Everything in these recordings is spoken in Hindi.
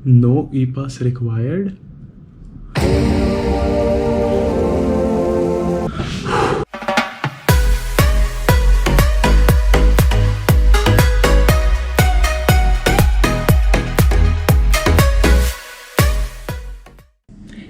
No e-pass required.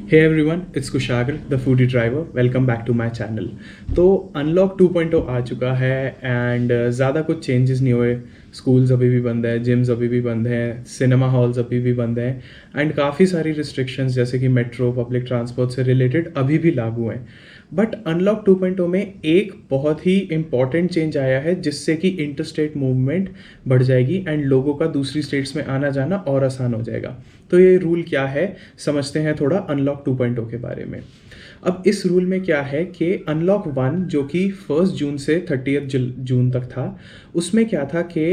Hey everyone, it's Kushagar, the foodie driver. Welcome back to my channel. तो अनलॉक 2.0 आ चुका है एंड ज़्यादा कुछ चेंजेस नहीं हुए. स्कूल्स अभी भी बंद है, जिम्स अभी भी बंद हैं, सिनेमा हॉल्स अभी भी बंद हैं एंड काफ़ी सारी रिस्ट्रिक्शंस जैसे कि मेट्रो, पब्लिक ट्रांसपोर्ट से रिलेटेड अभी भी लागू हैं. बट अनलॉक 2.0 में एक बहुत ही इम्पॉर्टेंट चेंज आया है जिससे कि इंटरस्टेट मूवमेंट बढ़ जाएगी एंड लोगों का दूसरी स्टेट्स में आना जाना और आसान हो जाएगा. तो ये रूल क्या है, समझते हैं थोड़ा अनलॉक 2.0 के बारे में. अब इस रूल में क्या है कि अनलॉक 1 जो कि 1 जून से 30 जून तक था, उसमें क्या था कि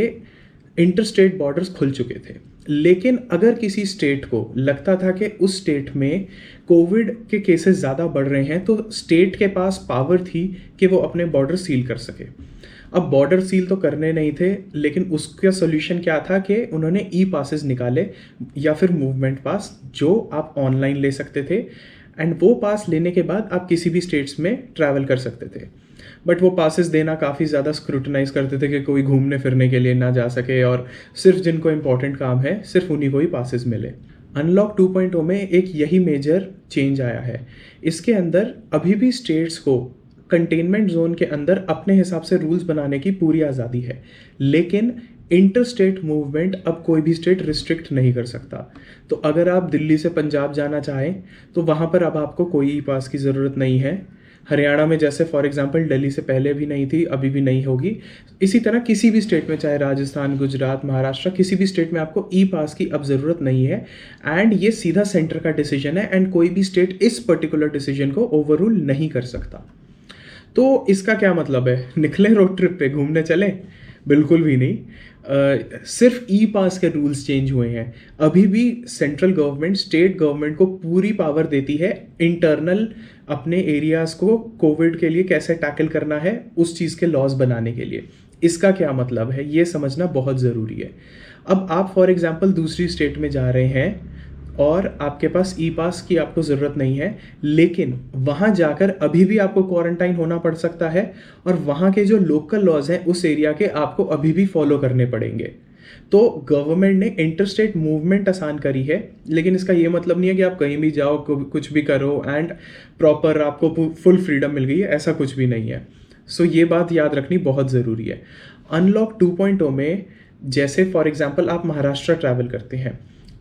इंटरस्टेट बॉर्डर्स खुल चुके थे. लेकिन अगर किसी स्टेट को लगता था कि उस स्टेट में कोविड के केसेस ज़्यादा बढ़ रहे हैं तो स्टेट के पास पावर थी कि वो अपने बॉर्डर सील कर सके. अब बॉर्डर सील तो करने नहीं थे, लेकिन उसका सोल्यूशन क्या था कि उन्होंने ई पासेस निकाले या फिर मूवमेंट पास जो आप ऑनलाइन ले सकते थे एंड वो पास लेने के बाद आप किसी भी स्टेट्स में ट्रैवल कर सकते थे. बट वो पासेस देना काफ़ी ज़्यादा स्क्रूटनाइज करते थे कि कोई घूमने फिरने के लिए ना जा सके और सिर्फ जिनको इम्पोर्टेंट काम है सिर्फ उन्हीं को ही पासेस मिले. अनलॉक 2.0 में एक यही मेजर चेंज आया है. इसके अंदर अभी भी स्टेट्स को कंटेनमेंट जोन के अंदर अपने हिसाब से रूल्स बनाने की पूरी आज़ादी है, लेकिन इंटर स्टेट मूवमेंट अब कोई भी स्टेट रिस्ट्रिक्ट नहीं कर सकता. तो अगर आप दिल्ली से पंजाब जाना चाहें तो वहाँ पर अब आपको कोई ई पास की ज़रूरत नहीं है. हरियाणा में जैसे फॉर एग्जांपल दिल्ली से पहले भी नहीं थी, अभी भी नहीं होगी. इसी तरह किसी भी स्टेट में, चाहे राजस्थान, गुजरात, महाराष्ट्र, किसी भी स्टेट में आपको ई पास की अब ज़रूरत नहीं है. एंड ये सीधा सेंटर का डिसीजन है एंड कोई भी स्टेट इस पर्टिकुलर डिसीजन को ओवर रूल नहीं कर सकता. तो इसका क्या मतलब है, निकले रोड ट्रिप पे घूमने चले? बिल्कुल भी नहीं. सिर्फ ई पास के रूल्स चेंज हुए हैं. अभी भी सेंट्रल गवर्नमेंट स्टेट गवर्नमेंट को पूरी पावर देती है इंटरनल अपने एरियाज़ को कोविड के लिए कैसे टैकल करना है उस चीज़ के लॉज बनाने के लिए. इसका क्या मतलब है ये समझना बहुत ज़रूरी है. अब आप फॉर एग्जांपल दूसरी स्टेट में जा रहे हैं और आपके पास ई पास की आपको ज़रूरत नहीं है, लेकिन वहाँ जाकर अभी भी आपको क्वारंटाइन होना पड़ सकता है और वहाँ के जो लोकल लॉज हैं उस एरिया के आपको अभी भी फॉलो करने पड़ेंगे. तो गवर्नमेंट ने इंटरस्टेट मूवमेंट आसान करी है, लेकिन इसका ये मतलब नहीं है कि आप कहीं भी जाओ, कुछ भी करो एंड प्रॉपर आपको फुल फ्रीडम मिल गई है. ऐसा कुछ भी नहीं है. सो ये बात याद रखनी बहुत ज़रूरी है. अनलॉक 2.0 में जैसे फॉर एग्जाम्पल आप महाराष्ट्र ट्रैवल करते हैं,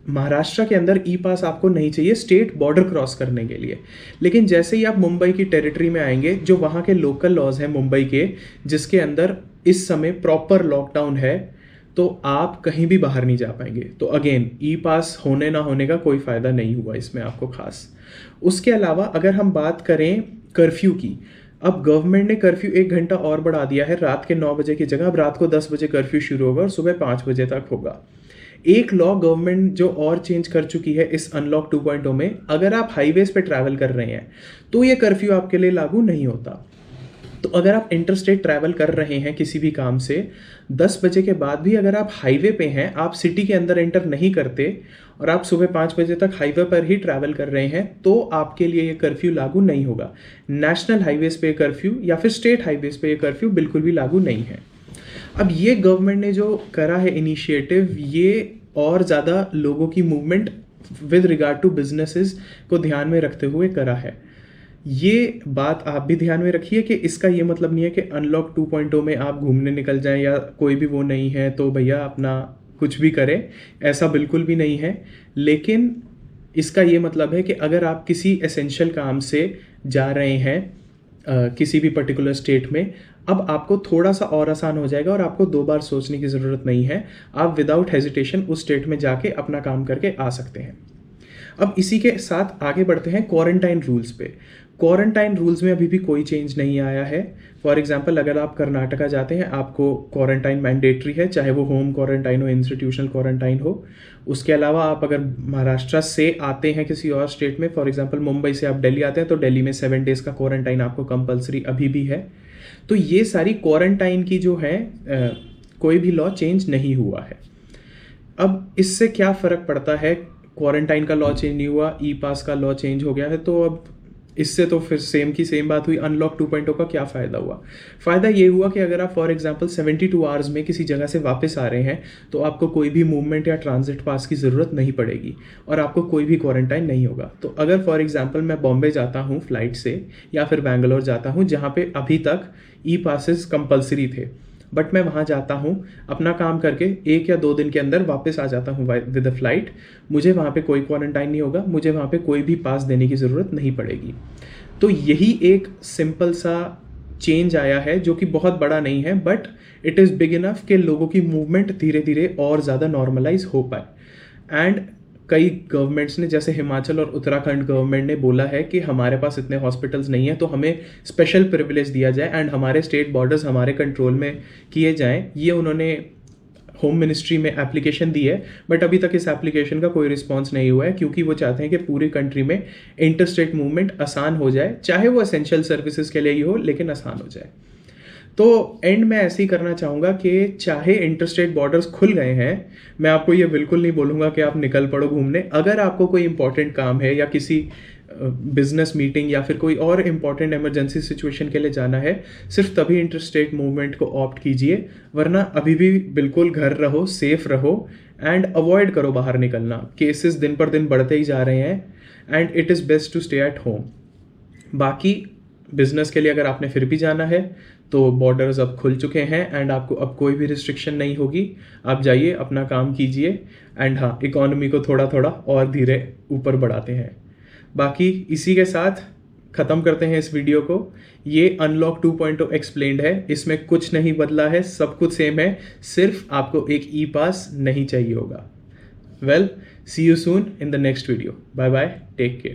महाराष्ट्र के अंदर ई पास आपको नहीं चाहिए स्टेट बॉर्डर क्रॉस करने के लिए. लेकिन जैसे ही आप मुंबई की टेरिटरी में आएंगे, जो वहाँ के लोकल लॉज हैं मुंबई के, जिसके अंदर इस समय प्रॉपर लॉकडाउन है, तो आप कहीं भी बाहर नहीं जा पाएंगे. तो अगेन ई पास होने ना होने का कोई फ़ायदा नहीं हुआ इसमें आपको खास. उसके अलावा अगर हम बात करें कर्फ्यू की, अब गवर्नमेंट ने कर्फ्यू 1 घंटा और बढ़ा दिया है. रात के 9 बजे की जगह अब रात को 10 बजे कर्फ्यू शुरू होगा और सुबह 5 बजे तक होगा. एक लॉ गवर्नमेंट जो और चेंज कर चुकी है इस अनलॉक 2.0 में, अगर आप हाईवेज पे ट्रैवल कर रहे हैं तो ये कर्फ्यू आपके लिए लागू नहीं होता. तो अगर आप इंटरस्टेट ट्रैवल कर रहे हैं किसी भी काम से, 10 बजे के बाद भी अगर आप हाईवे पे हैं, आप सिटी के अंदर एंटर नहीं करते और आप सुबह 5 बजे तक हाईवे पर ही ट्रैवल कर रहे हैं, तो आपके लिए ये कर्फ्यू लागू नहीं होगा. नेशनल हाईवेज पे कर्फ्यू या फिर स्टेट हाईवेज पे ये कर्फ्यू बिल्कुल भी लागू नहीं है. अब ये गवर्नमेंट ने जो करा है इनिशिएटिव, ये और ज़्यादा लोगों की movement with regard to businesses को ध्यान में रखते हुए करा है. ये बात आप भी ध्यान में रखिए कि इसका ये मतलब नहीं है कि अनलॉक 2.0 में आप घूमने निकल जाएं या कोई भी वो नहीं है तो भैया अपना कुछ भी करें, ऐसा बिल्कुल भी नहीं है. लेकिन इसका ये मतलब है कि अगर आप किसी एसेंशियल काम से जा रहे हैं किसी भी पर्टिकुलर स्टेट में, अब आपको थोड़ा सा और आसान हो जाएगा और आपको 2 बार सोचने की ज़रूरत नहीं है. आप विदाउट हेजिटेशन उस स्टेट में जाके अपना काम करके आ सकते हैं. अब इसी के साथ आगे बढ़ते हैं क्वारंटाइन रूल्स पे. क्वारंटाइन रूल्स में अभी भी कोई चेंज नहीं आया है. फॉर एग्जांपल अगर आप कर्नाटका जाते हैं, आपको क्वारंटाइन मैंडेटरी है, चाहे वो होम क्वारंटाइन हो, इंस्टीट्यूशनल क्वारंटाइन हो. उसके अलावा आप अगर महाराष्ट्र से आते हैं किसी और स्टेट में, फॉर एग्जांपल मुंबई से आप दिल्ली आते हैं, तो दिल्ली में 7 डेज़ का क्वारंटाइन आपको कंपलसरी अभी भी है. तो ये सारी क्वारंटाइन की जो है कोई भी लॉ चेंज नहीं हुआ है. अब इससे क्या फ़र्क पड़ता है क्वारंटाइन का लॉ चेंज नहीं हुआ, ई पास का लॉ चेंज हो गया है, तो अब इससे तो फिर सेम की सेम बात हुई। अनलॉक 2.0 का क्या फ़ायदा हुआ? फ़ायदा ये हुआ कि अगर आप फॉर एग्जांपल 72 आवर्स में किसी जगह से वापस आ रहे हैं तो आपको कोई भी मूवमेंट या ट्रांजिट पास की ज़रूरत नहीं पड़ेगी और आपको कोई भी क्वारंटाइन नहीं होगा। तो अगर फॉर एग्जांपल मैं बॉम्बे जाता हूँ फ्लाइट से या फिर बैंगलोर जाता हूँ जहाँ पे अभी तक ई पासेस कंपलसरी थे, बट मैं वहाँ जाता हूँ अपना काम करके 1 या 2 दिन के अंदर वापस आ जाता हूँ विद अ फ्लाइट, मुझे वहाँ पे कोई क्वारंटाइन नहीं होगा, मुझे वहाँ पे कोई भी पास देने की ज़रूरत नहीं पड़ेगी। तो यही एक सिंपल सा चेंज आया है जो कि बहुत बड़ा नहीं है, but it is big enough कि लोगों की मूवमेंट धीरे धीरे और ज़्यादा नॉर्मलाइज हो पाए। एंड कई गवर्नमेंट्स ने, जैसे हिमाचल और उत्तराखंड गवर्नमेंट ने बोला है कि हमारे पास इतने हॉस्पिटल्स नहीं है तो हमें स्पेशल प्रिविलेज दिया जाए एंड हमारे स्टेट बॉर्डर्स हमारे कंट्रोल में किए जाएं। ये उन्होंने होम मिनिस्ट्री में एप्लीकेशन दी है, बट अभी तक इस एप्लीकेशन का कोई रिस्पांस नहीं हुआ है क्योंकि वो चाहते हैं कि पूरी कंट्री में इंटरस्टेट मूवमेंट आसान हो जाए, चाहे वो एसेंशियल सर्विसेज के लिए ही हो लेकिन आसान हो जाए। तो एंड में ऐसे ही करना चाहूँगा कि चाहे इंटरस्टेट बॉर्डर्स खुल गए हैं, मैं आपको ये बिल्कुल नहीं बोलूँगा कि आप निकल पड़ो घूमने। अगर आपको कोई इंपॉर्टेंट काम है या किसी बिजनेस मीटिंग या फिर कोई और इम्पॉर्टेंट इमरजेंसी सिचुएशन के लिए जाना है, सिर्फ तभी इंटरस्टेट मूवमेंट को ऑप्ट कीजिए, वरना अभी भी बिल्कुल घर रहो, सेफ रहो एंड अवॉइड करो बाहर निकलना। केसेस दिन पर दिन बढ़ते ही जा रहे हैं and it is best to stay at home. बाकी बिजनेस के लिए अगर आपने फिर भी जाना है तो बॉर्डर्स अब खुल चुके हैं एंड आपको अब कोई भी रिस्ट्रिक्शन नहीं होगी, आप जाइए अपना काम कीजिए एंड हाँ, इकोनॉमी को थोड़ा थोड़ा और धीरे ऊपर बढ़ाते हैं। बाकी इसी के साथ ख़त्म करते हैं इस वीडियो को। ये अनलॉक 2.0 एक्सप्लेन्ड है, इसमें कुछ नहीं बदला है, सब कुछ सेम है, सिर्फ आपको एक ई पास नहीं चाहिए होगा। Well, see you soon in the next video. Bye bye, take care.